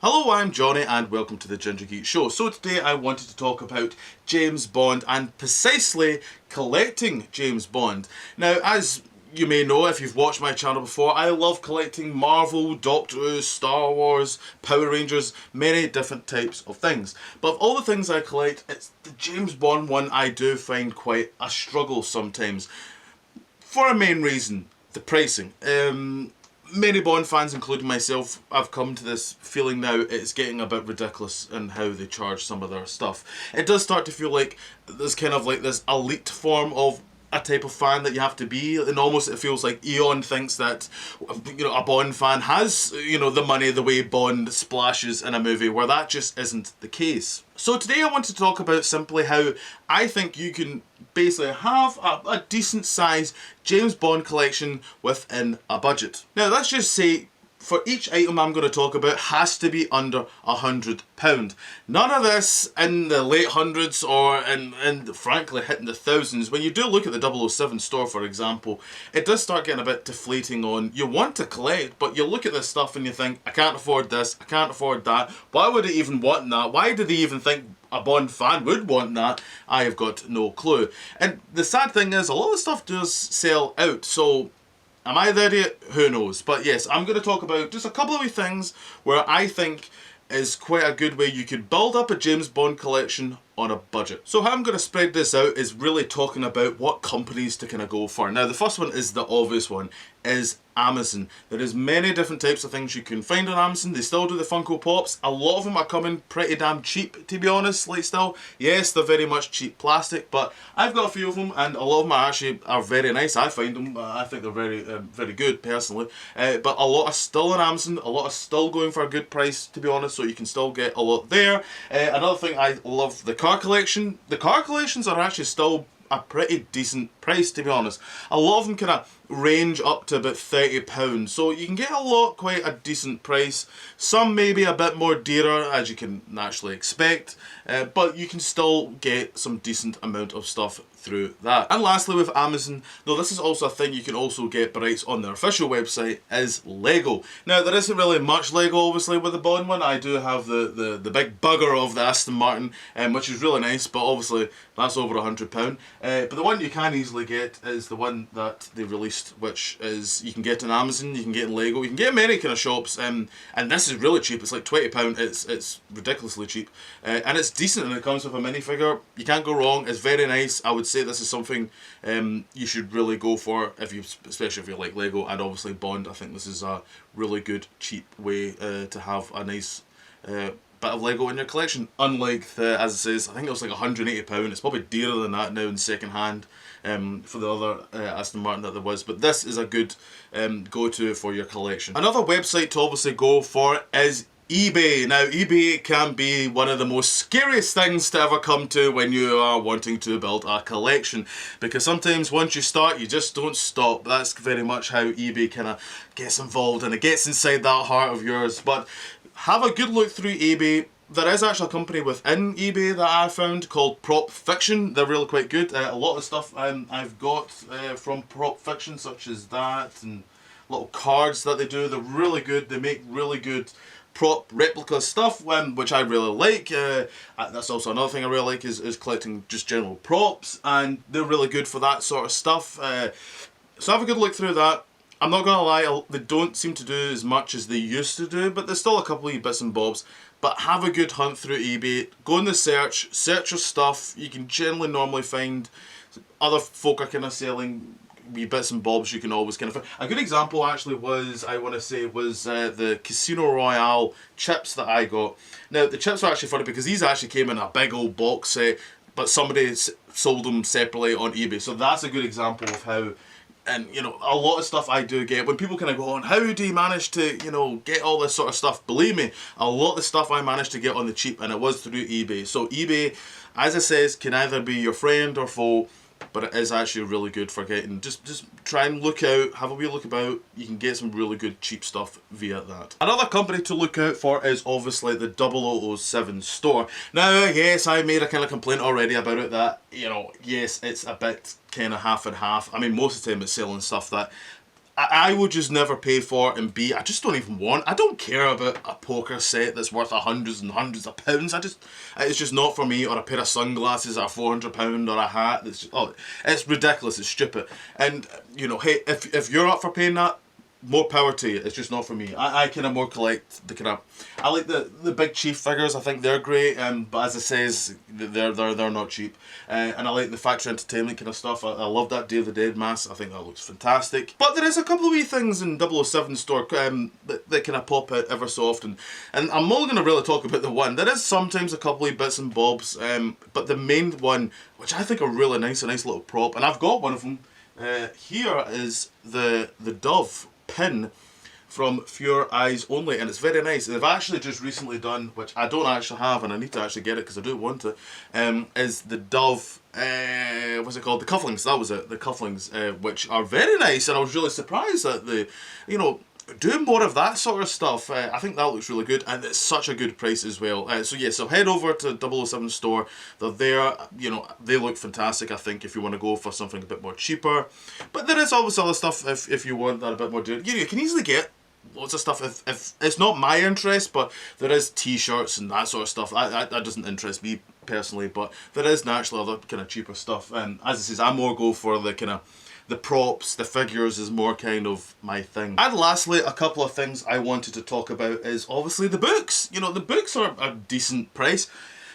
Hello, I'm Johnny and welcome to the Ginger Geek Show. So today I wanted to talk about James Bond and precisely collecting James Bond. Now, as you may know if you've watched my channel before, I love collecting Marvel, Doctor Who, Star Wars, Power Rangers, many different types of things. But of all the things I collect, it's the James Bond one I do find quite a struggle sometimes. For a main reason, the pricing. Many Bond fans, including myself, have come to this feeling now it's getting a bit ridiculous in how they charge some of their stuff. It does start to feel like there's kind of like this elite form of a type of fan that you have to be, and almost it feels like Eon thinks that, you know, a Bond fan has, you know, the money the way Bond splashes in a movie, where that just isn't the case. So today I want to talk about simply how I think you can basically have a decent size James Bond collection within a budget. Now let's just say for each item I'm going to talk about has to be under £100. None of this in the late hundreds or in frankly hitting the thousands. When you do look at the 007 store, for example, it does start getting a bit deflating on, you want to collect, but you look at this stuff and you think, I can't afford this, I can't afford that. Why would I even want that? Why do they even think a Bond fan would want that? I have got no clue. And the sad thing is, a lot of stuff does sell out, so am I the idiot? Who knows? But yes, I'm going to talk about just a couple of wee things where I think is quite a good way you could build up a James Bond collection on a budget. So how I'm going to spread this out is really talking about what companies to kind of go for. Now the first one is the obvious one, is Amazon. There is many different types of things you can find on Amazon. They still do the Funko Pops. A lot of them are coming pretty damn cheap, to be honest, like still. Yes, they're very much cheap plastic, but I've got a few of them and a lot of them are very nice. I find them, I think they're very good personally. But a lot are still on Amazon, a lot are still going for a good price, to be honest, so you can still get a lot there. Another thing, I love the car collection. The car collections are actually still a pretty decent price, to be honest. A lot of them kind of range up to about £30, so you can get a lot quite a decent price. Some maybe a bit more dearer, as you can naturally expect, but you can still get some decent amount of stuff through that. And lastly, with Amazon, though this is also a thing you can also get rights on their official website, is Lego. Now there isn't really much Lego obviously with the Bond one. I do have the big bugger of the Aston Martin, which is really nice, but obviously that's over £100. But the one you can easily get is the one that they released, which is you can get on Amazon, you can get in Lego, you can get in many kind of shops, and this is really cheap. It's like £20. It's ridiculously cheap, and it's decent, and it comes with a minifigure. You can't go wrong. It's very nice. I would say this is something you should really go for especially if you like Lego and obviously Bond. I think this is a really good cheap way to have a nice bit of Lego in your collection. Unlike the, as it says, I think it was like £180. It's probably dearer than that now in second hand for the other Aston Martin that there was, but this is a good go-to for your collection. Another website to obviously go for is eBay. Now eBay can be one of the most scariest things to ever come to when you are wanting to build a collection, because sometimes once you start you just don't stop. That's very much how eBay kind of gets involved, and it gets inside that heart of yours. But have a good look through eBay. There is actually a company within eBay that I found called Prop Fiction. They're really quite good. A lot of stuff I've got from Prop Fiction, such as that, and little cards that they do. They're really good. They make really good prop replica stuff, which I really like. That's also another thing I really like is collecting just general props, and they're really good for that sort of stuff. So have a good look through that. I'm not gonna lie, they don't seem to do as much as they used to do, but there's still a couple of bits and bobs. But have a good hunt through eBay. Go in the search your stuff. You can generally normally find other folk are kind of selling wee bits and bobs. You can always kind of find. A good example actually was, I want to say, was the Casino Royale chips that I got. Now the chips are actually funny because these actually came in a big old box set, but somebody sold them separately on eBay. So that's a good example of how. And, you know, a lot of stuff I do get, when people kind of go on, how do you manage to, you know, get all this sort of stuff? Believe me, a lot of the stuff I managed to get on the cheap, and it was through eBay. So eBay, as it says, can either be your friend or foe, but it is actually really good for getting, just try and look out, have a wee look about. You can get some really good cheap stuff via that. Another company to look out for is obviously the 007 store. Now, yes, I made a kind of complaint already about it that, you know, yes, it's a bit kind of half and half. I mean, most of the time it's selling stuff that I would just never pay for it, and B, I just don't even want. I don't care about a poker set that's worth hundreds and hundreds of pounds. It's just not for me. Or a pair of sunglasses at £400, or a hat that's it's ridiculous. It's stupid. And you know, hey, if you're up for paying that, more power to you. It's just not for me. I kind of more collect the kind of. I like the big chief figures. I think they're great. But as it says, they're not cheap. And I like the Factory Entertainment kind of stuff. I love that Day of the Dead mask. I think that looks fantastic. But there is a couple of wee things in 007 store that kind of pop out ever so often. And I'm only going to really talk about the one. There is sometimes a couple of bits and bobs. But the main one, which I think are really nice, a nice little prop, and I've got one of them. Here is the Dove pin from For Your Eyes Only, and it's very nice. And they've actually just recently done, which I don't actually have, and I need to actually get it because I do want it, is the Dove, what's it called? The cufflinks, that was it, the cufflinks, which are very nice, and I was really surprised that they, you know, doing more of that sort of stuff. I think that looks really good, and it's such a good price as well. So yeah, so head over to 007 store. They're there, you know, they look fantastic, I think, if you want to go for something a bit more cheaper. But there is always other stuff if you want that a bit more dear. You can easily get lots of stuff if it's not my interest, but there is t-shirts and that sort of stuff. That doesn't interest me personally, but there is naturally other kind of cheaper stuff. And as it says, I more go for the kind of the props, the figures is more kind of my thing. And lastly, a couple of things I wanted to talk about is obviously the books. You know, the books are a decent price.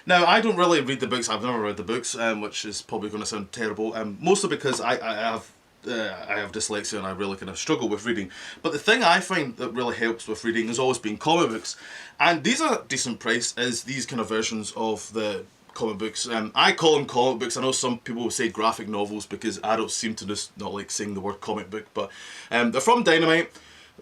Now, I don't really read the books. I've never read the books, which is probably going to sound terrible. Mostly because I have dyslexia and I really kind of struggle with reading. But the thing I find that really helps with reading has always been comic books. And these are a decent price as these kind of versions of the comic books. I call them comic books. I know some people will say graphic novels because adults seem to just not like saying the word comic book. But they're from Dynamite.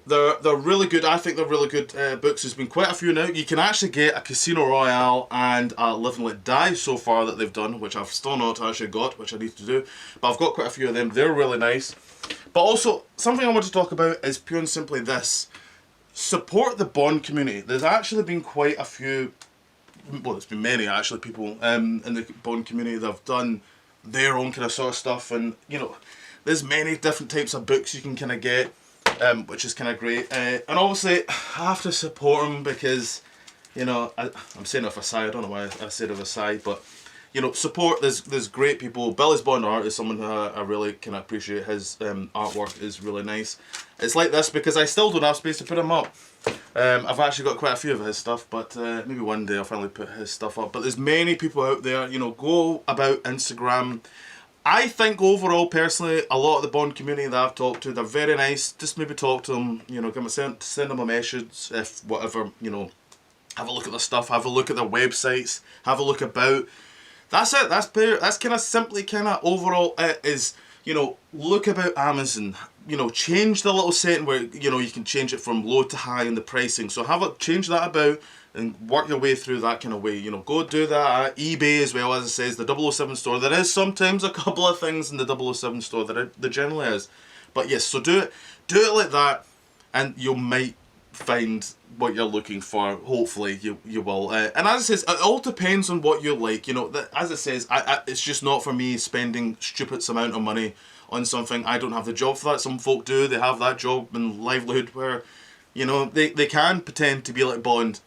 They're really good. I think they're really good books. There's been quite a few now. You can actually get a Casino Royale and a Live and Let Die so far that they've done, which I've still not actually got, which I need to do. But I've got quite a few of them. They're really nice. But also, something I want to talk about is pure and simply this. Support the Bond community. There's actually been quite a few, well, there's been many actually people in the Bond community that have done their own kind of sort of stuff. And, you know, there's many different types of books you can kind of get. Which is kind of great, and obviously I have to support them because, you know, I'm saying it with a sigh. I don't know why I said it with a sigh, but you know, support. There's great people. Billy's Bond art is someone who I really can appreciate. His artwork is really nice. It's like this because I still don't have space to put him up. I've actually got quite a few of his stuff, but maybe one day I'll finally put his stuff up. But there's many people out there. You know, go about Instagram. I think overall, personally, a lot of the Bond community that I've talked to, they're very nice. Just maybe talk to them, you know, send them a message if whatever, you know, have a look at their stuff, have a look at their websites, have a look about. That's it. That's kind of simply kind of overall it is, you know, look about Amazon. You know, change the little setting where, you know, you can change it from low to high in the pricing. So change that about and work your way through that kind of way. You know, go do that at eBay as well, as it says, the 007 store. There is sometimes a couple of things in the 007 store that there generally is. But yes, so do it like that, and you might find what you're looking for. Hopefully you will. And as it says, it all depends on what you like. You know, as it says, it's just not for me spending stupid amount of money on something. I don't have the job for that. Some folk do. They have that job and livelihood where, you know, they can pretend to be like Bond.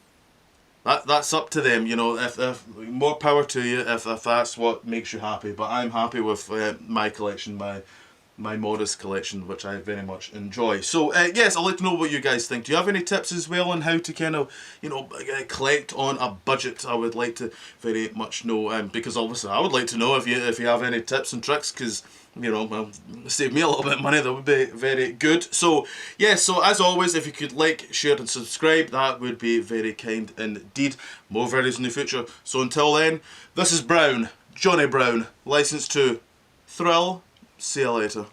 That's up to them, you know. If more power to you if that's what makes you happy. But I'm happy with my collection, my modest collection, which I very much enjoy. So yes, I'd like to know what you guys think. Do you have any tips as well on how to kind of, you know, collect on a budget? I would like to very much know, because obviously I would like to know if you have any tips and tricks, because, you know, well, save me a little bit of money, that would be very good. So yes, so as always, if you could like, share and subscribe, that would be very kind indeed. More videos in the future. So until then, this is Brown, Johnny Brown, licensed to Thrill. See you later.